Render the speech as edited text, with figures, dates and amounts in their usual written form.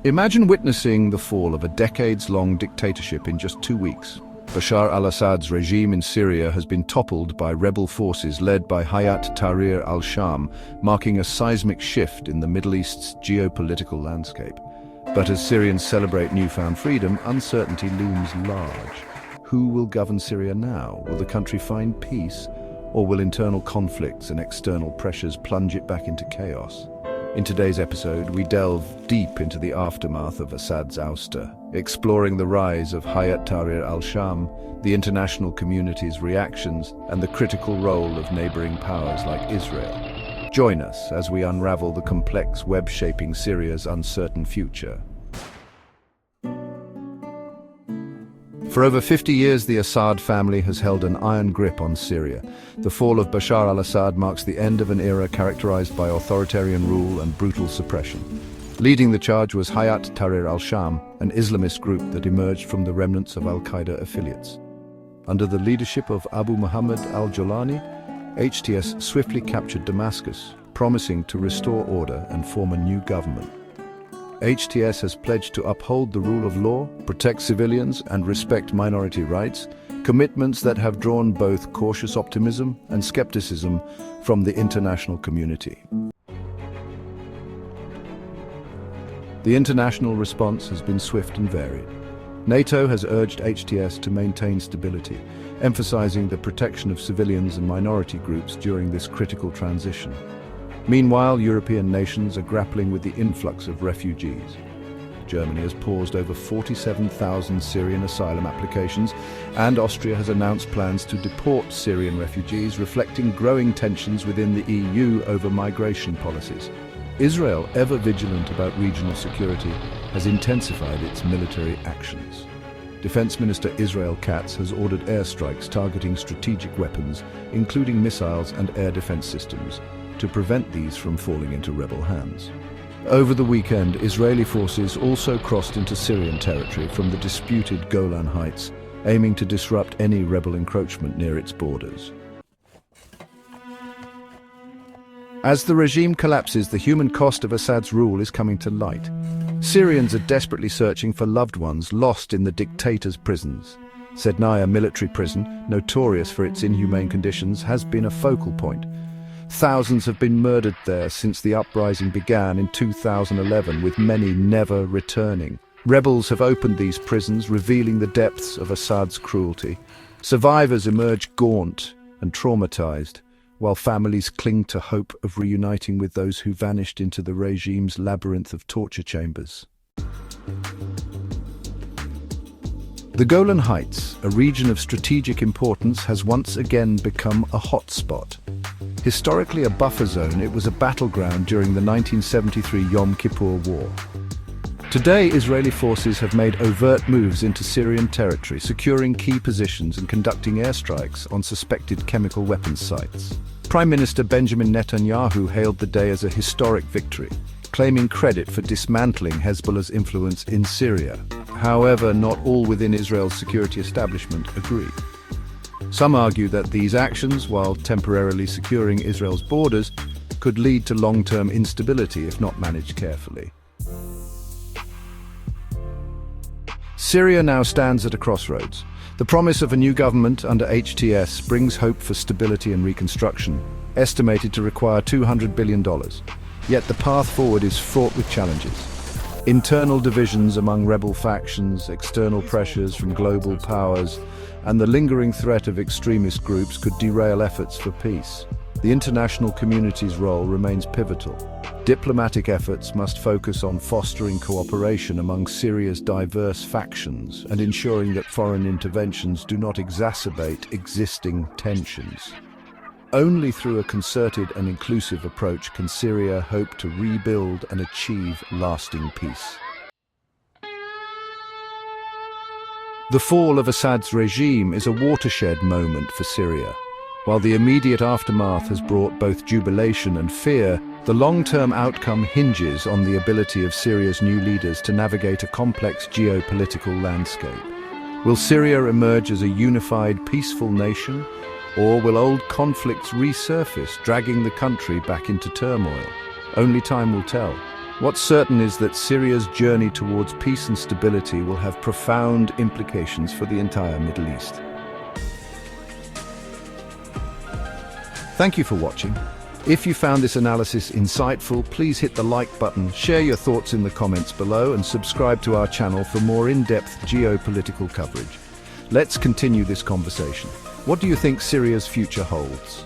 Imagine witnessing the fall of a decades-long dictatorship in just 2 weeks. Bashar al-Assad's regime in Syria has been toppled by rebel forces led by Hayat Tahrir al-Sham, marking a seismic shift in the Middle East's geopolitical landscape. But as Syrians celebrate newfound freedom, uncertainty looms large. Who will govern Syria now? Will the country find peace, or will internal conflicts and external pressures plunge it back into chaos? In today's episode, we delve deep into the aftermath of Assad's ouster, exploring the rise of Hayat Tahrir al-Sham, the international community's reactions, and the critical role of neighboring powers like Israel. Join us as we unravel the complex web shaping Syria's uncertain future. For over 50 years, the Assad family has held an iron grip on Syria. The fall of Bashar al-Assad marks the end of an era characterized by authoritarian rule and brutal suppression. Leading the charge was Hayat Tahrir al-Sham, an Islamist group that emerged from the remnants of al-Qaeda affiliates. Under the leadership of Abu Muhammad al-Jolani, HTS swiftly captured Damascus, promising to restore order and form a new government. HTS has pledged to uphold the rule of law, protect civilians, and respect minority rights, commitments that have drawn both cautious optimism and skepticism from the international community. The international response has been swift and varied. NATO has urged HTS to maintain stability, emphasizing the protection of civilians and minority groups during this critical transition. Meanwhile, European nations are grappling with the influx of refugees. Germany has paused over 47,000 Syrian asylum applications, and Austria has announced plans to deport Syrian refugees, reflecting growing tensions within the EU over migration policies. Israel, ever vigilant about regional security, has intensified its military actions. Defense Minister Israel Katz has ordered airstrikes targeting strategic weapons, including missiles and air defense systems, to prevent these from falling into rebel hands. Over the weekend, Israeli forces also crossed into Syrian territory from the disputed Golan Heights, aiming to disrupt any rebel encroachment near its borders. As the regime collapses, the human cost of Assad's rule is coming to light. Syrians are desperately searching for loved ones lost in the dictator's prisons. Sednaya military prison, notorious for its inhumane conditions, has been a focal point. Thousands have been murdered there since the uprising began in 2011, with many never returning. Rebels have opened these prisons, revealing the depths of Assad's cruelty. Survivors emerge gaunt and traumatized, while families cling to hope of reuniting with those who vanished into the regime's labyrinth of torture chambers. The Golan Heights, a region of strategic importance, has once again become a hotspot. Historically a buffer zone, it was a battleground during the 1973 Yom Kippur War. Today, Israeli forces have made overt moves into Syrian territory, securing key positions and conducting airstrikes on suspected chemical weapons sites. Prime Minister Benjamin Netanyahu hailed the day as a historic victory, claiming credit for dismantling Hezbollah's influence in Syria. However, not all within Israel's security establishment agree. Some argue that these actions, while temporarily securing Israel's borders, could lead to long-term instability if not managed carefully. Syria now stands at a crossroads. The promise of a new government under HTS brings hope for stability and reconstruction, estimated to require $200 billion. Yet the path forward is fraught with challenges. Internal divisions among rebel factions, external pressures from global powers, and the lingering threat of extremist groups could derail efforts for peace. The international community's role remains pivotal. Diplomatic efforts must focus on fostering cooperation among Syria's diverse factions and ensuring that foreign interventions do not exacerbate existing tensions. Only through a concerted and inclusive approach can Syria hope to rebuild and achieve lasting peace. The fall of Assad's regime is a watershed moment for Syria. While the immediate aftermath has brought both jubilation and fear, the long-term outcome hinges on the ability of Syria's new leaders to navigate a complex geopolitical landscape. Will Syria emerge as a unified, peaceful nation, or will old conflicts resurface, dragging the country back into turmoil? Only time will tell. What's certain is that Syria's journey towards peace and stability will have profound implications for the entire Middle East. Thank you for watching. If you found this analysis insightful, please hit the like button, share your thoughts in the comments below, and subscribe to our channel for more in-depth geopolitical coverage. Let's continue this conversation. What do you think Syria's future holds?